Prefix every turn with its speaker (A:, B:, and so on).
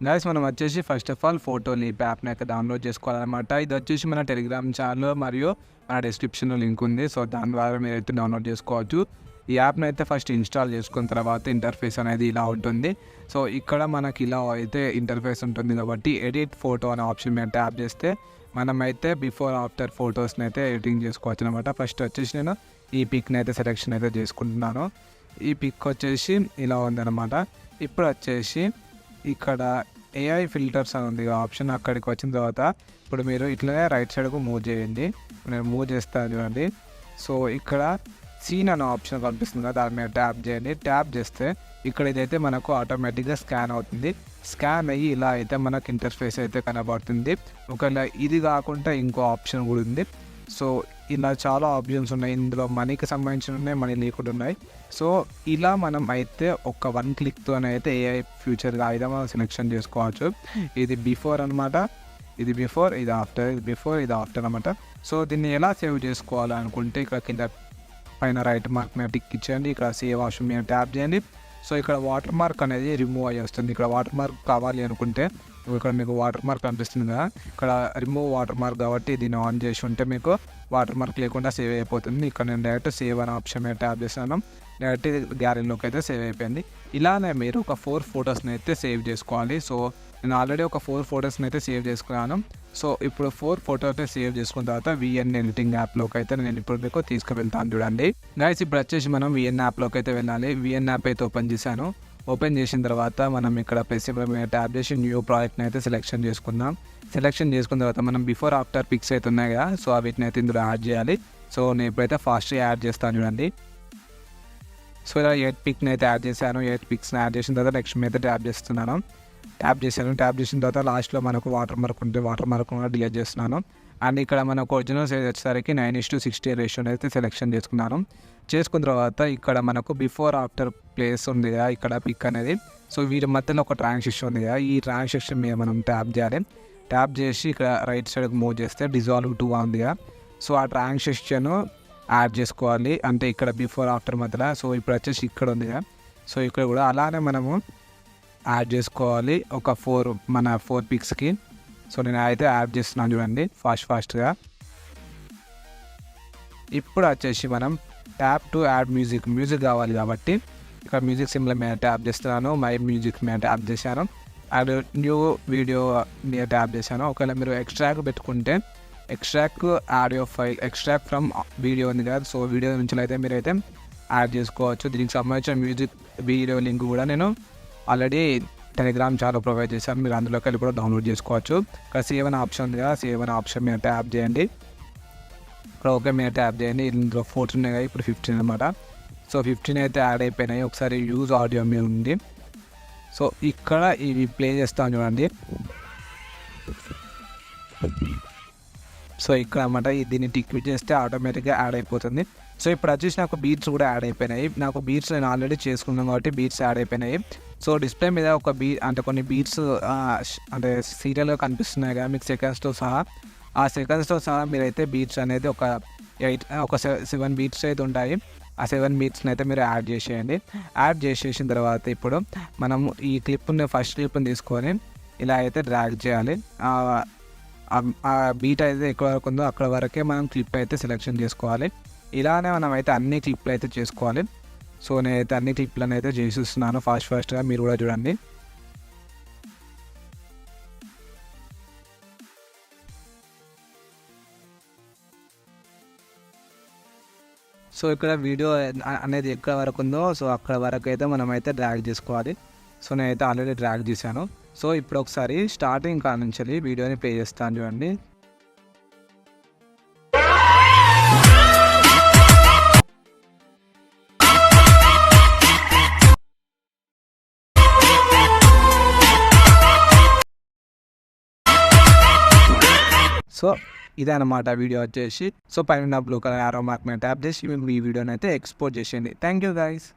A: Guys మనం వచ్చేసి first of all ఫోటోని యాప్ని అయితే డౌన్లోడ్ చేసుకోవాలన్నమాట. ఇది వచ్చేసి మన టెలిగ్రామ్ ఛానల్ మరియు మన డిస్క్రిప్షన్లో లింక్ ఉంది. సో దాని ద్వారా మీరు అయితే డౌన్లోడ్ చేసుకోవచ్చు. ఈ యాప్ని అయితే ఫస్ట్ ఇన్స్టాల్ చేసుకున్న తర్వాత ఇంటర్ఫేస్ అనేది ఇలా ఉంటుంది. సో ఇక్కడ మనకి ఇలా అయితే ఇంటర్ఫేస్ ఉంటుంది కాబట్టి ఎడిట్ ఫోటో అనే ఆప్షన్ మీద ట్యాప్ చేస్తే మనమైతే బిఫోర్ ఆఫ్టర్ ఫొటోస్ని అయితే ఎడిటింగ్ చేసుకోవచ్చు అనమాట. ఫస్ట్ వచ్చేసి నేను ఈ పిక్ని అయితే సెలెక్షన్ అయితే చేసుకుంటున్నాను. ఈ పిక్ వచ్చేసి ఇలా ఉందన్నమాట. ఇప్పుడు వచ్చేసి ఇక్కడ ఏఐ ఫిల్టర్స్ అని ఉంది ఆప్షన్. అక్కడికి వచ్చిన తర్వాత ఇప్పుడు మీరు ఇట్లనే రైట్ సైడ్కు మూవ్ చేయండి. నేను మూవ్ చేస్తాను చూడండి. సో ఇక్కడ సీన్ అనే ఆప్షన్ కనిపిస్తుంది కదా, దాని మీద ట్యాప్ చేయండి. ట్యాప్ చేస్తే ఇక్కడ ఇదైతే మనకు ఆటోమేటిక్గా స్కాన్ అవుతుంది. స్కాన్ అయ్యి ఇలా అయితే మనకు ఇంటర్ఫేస్ అయితే కనబడుతుంది. ఒకవేళ ఇది కాకుండా ఇంకో ఆప్షన్ కూడా ఉంది. సో ఇలా చాలా ఆప్షన్స్ ఉన్నాయి. ఇందులో మనీకి సంబంధించిన ఉన్నాయి, మనీ లేకుండా ఉన్నాయి. సో ఇలా మనం అయితే ఒక 1 క్లిక్తోనైతే ఏఐ ఫ్యూచర్గా అయితే మనం సెలెక్షన్ చేసుకోవచ్చు. ఇది బిఫోర్ అనమాట, ఇది బిఫోర్, ఇది ఆఫ్టర్, ఇది బిఫోర్, ఇది ఆఫ్టర్ అనమాట. సో దీన్ని ఎలా సేవ్ చేసుకోవాలనుకుంటే ఇక్కడ కింద పైన రైట్ మార్క్ మీద టిక్ ఇచ్చేయండి. ఇక్కడ సేవ్ ఆప్షన్ మీద ట్యాప్ చేయండి. సో ఇక్కడ వాటర్ మార్క్ అనేది రిమూవ్ అయ్యి వస్తుంది. ఇక్కడ వాటర్ మార్క్ కావాలి అనుకుంటే ఇక్కడ మీకు వాటర్ మార్క్ కనిపిస్తుంది కదా, ఇక్కడ రిమూవ్ వాటర్ మార్క్ కాబట్టి దీన్ని ఆన్ చేసి ఉంటే మీకు వాటర్ మార్క్ లేకుండా సేవ్ అయిపోతుంది. ఇక్కడ నేను డైరెక్ట్ సేవ్ అనే ఆప్షన్ మీద ట్యాప్ చేస్తాను. డైరెక్ట్ గ్యాలరీలోకి అయితే సేవ్ అయిపోయింది. ఇలానే మీరు ఒక 4 ఫొటోస్ని అయితే సేవ్ చేసుకోవాలి. సో నేను ఆల్రెడీ ఒక 4 ఫొటోస్ని అయితే సేవ్ చేసుకున్నాను. సో ఇప్పుడు 4 ఫోటోస్ సేవ్ చేసుకున్న తర్వాత విఎన్ ఎడిటింగ్ యాప్లోకి అయితే నేను ఇప్పుడు మీకు తీసుకువెళ్తాను చూడండి. గైస్ ఇప్పుడు వచ్చేసి మనం విఎన్ యాప్లోకి అయితే వెళ్ళాలి. విఎన్ యాప్ అయితే ఓపెన్ చేశాను. ఓపెన్ చేసిన తర్వాత మనం ఇక్కడ ప్లస్ మీద ట్యాప్ చేసి న్యూ ప్రాజెక్ట్ని అయితే సెలెక్షన్ చేసుకుందాం. సెలెక్షన్ చేసుకున్న తర్వాత మనం బిఫోర్ ఆఫ్టర్ పిక్స్ అయితే ఉన్నాయి కదా, సో వీటిని అయితే ఇందులో యాడ్ చేయాలి. సో నేను ఇప్పుడైతే ఫాస్ట్గా యాడ్ చేస్తాను చూడండి. సో ఇలా 8 పిక్ని అయితే యాడ్ చేశాను. 8 పిక్స్ని యాడ్ చేసిన తర్వాత నెక్స్ట్ మీద ట్యాప్ చేస్తున్నాను. ట్యాప్ చేసిన తర్వాత లాస్ట్లో మనకు వాటర్ మార్క్ ఉంటే వాటర్ మార్క్ కూడా డిలీట్ చేస్తున్నాను. అండ్ ఇక్కడ మనకు ఒరిజినల్ సైజ్ వచ్చేసరికి 9:60 రేషియో అయితే సెలెక్షన్ చేసుకున్నాను. చేసుకున్న తర్వాత ఇక్కడ మనకు బిఫోర్ ఆఫ్టర్ ప్లేస్ ఉంది కదా, ఇక్కడ పిక్ అనేది. సో వీటి మధ్యలో ఒక ట్రాన్సాక్షన్ ఉంది కదా, ఈ ట్రాన్సాక్షన్ మీద మనం ట్యాప్ చేయాలి. ట్యాప్ చేసి ఇక్కడ రైట్ సైడ్కి మూవ్ చేస్తే డిజాల్వ్ టు ఉంది కదా, సో ఆ ట్రాన్సాక్షన్ యాడ్ చేసుకోవాలి. అంటే ఇక్కడ బిఫోర్ ఆఫ్టర్ మధ్యలో. సో ఇప్పుడు వచ్చేసి ఇక్కడ ఉంది కదా, సో ఇక్కడ కూడా అలానే మనము యాడ్ చేసుకోవాలి ఒక 4 పిక్స్కి. సో నేను అయితే యాడ్ చేస్తున్నాను చూడండి ఫాస్ట్గా. ఇప్పుడు వచ్చేసి మనం ట్యాప్ టు యాడ్ మ్యూజిక్ కావాలి కాబట్టి ఇక్కడ మ్యూజిక్ సింబల్ మీద ట్యాప్ చేస్తున్నాను. మై మ్యూజిక్ మీద ట్యాప్ చేశాను. అండ్ న్యూ వీడియో మీద ట్యాప్ చేశాను. ఒకవేళ మీరు ఎక్స్ట్రాక్ట్ పెట్టుకుంటే extract audio file, extract from video ఉంది కదా, సో వీడియో నుంచి అయితే మీరైతే యాడ్ చేసుకోవచ్చు. దీనికి సంబంధించిన మ్యూజిక్ వీడియో లింక్ కూడా నేను ఆల్రెడీ టెలిగ్రామ్ ఛానల్ ప్రొవైడ్ చేశాను. మీరు అందులోకి వెళ్ళి కూడా డౌన్లోడ్ చేసుకోవచ్చు. ఇక్కడ సేవ్ అనే ఆప్షన్ ఉంది కదా, సేవ్ అనే ఆప్షన్ మీద ట్యాప్ చేయండి. ఇక్కడ ఓకే మీద ట్యాప్ చేయండి. ఇందులో 14 ఉన్నాయి కదా, ఇప్పుడు 15 అనమాట. సో 15 అయితే యాడ్ అయిపోయినాయి. ఒకసారి యూజ్ ఆడియో మీద ఉంది. సో ఇక్కడ ఇవి ప్లే చేస్తాను చూడండి. సో ఇక్కడ అనమాట దీన్ని టిక్ చేస్తే ఆటోమేటిక్గా యాడ్ అయిపోతుంది. సో ఇప్పుడు వచ్చేసి నాకు బీట్స్ కూడా యాడ్ అయిపోయినాయి. నాకు బీట్స్ నేను ఆల్రెడీ చేసుకున్నాను కాబట్టి బీట్స్ యాడ్ అయిపోయినాయి. సో డిస్ప్లే మీద ఒక అంటే కొన్ని బీట్స్ అంటే సీరియల్గా కనిపిస్తున్నాయి కదా మీకు సెకండ్స్తో సహా. ఆ సెకండ్స్తో సహా మీరైతే బీట్స్ అనేది ఒక 7 బీట్స్ అయితే ఉంటాయి. ఆ 7 బీట్స్ని అయితే మీరు యాడ్ చేసేయండి. యాడ్ చేసేసిన తర్వాత ఇప్పుడు మనం ఈ ఫస్ట్ క్లిప్ని తీసుకొని ఇలా అయితే డ్రాగ్ చేయాలి. ఆ బీట్ అయితే ఎక్కడ వరకు ఉందో అక్కడ వరకే మనం క్లిప్ అయితే సెలెక్షన్ చేసుకోవాలి. ఇలానే మనం అయితే అన్ని క్లిప్లు అయితే చేసుకోవాలి. సో నేనైతే అన్ని క్లిప్లను అయితే చేసిస్తున్నాను ఫాస్ట్గా, మీరు కూడా చూడండి. సో ఇక్కడ వీడియో అనేది ఎక్కడ వరకు ఉందో సో అక్కడ వరకు అయితే మనం అయితే డ్రాగ్ చేసుకోవాలి. సో నేనైతే ఆల్రెడీ డ్రాగ్ చేశాను. సో ఇప్పుడు ఒకసారి స్టార్టింగ్ కాడ నుంచి వీడియోని ప్లే చేస్తాను చూడండి. సో ఇదే అనమాట వీడియో వచ్చేసి. సో పైన బ్లూ కలర్ యారో మార్క్ మీద ట్యాప్ చేసి ఈ వీడియోని అయితే ఎక్స్పోర్ట్ చేసేయండి. Thank you guys.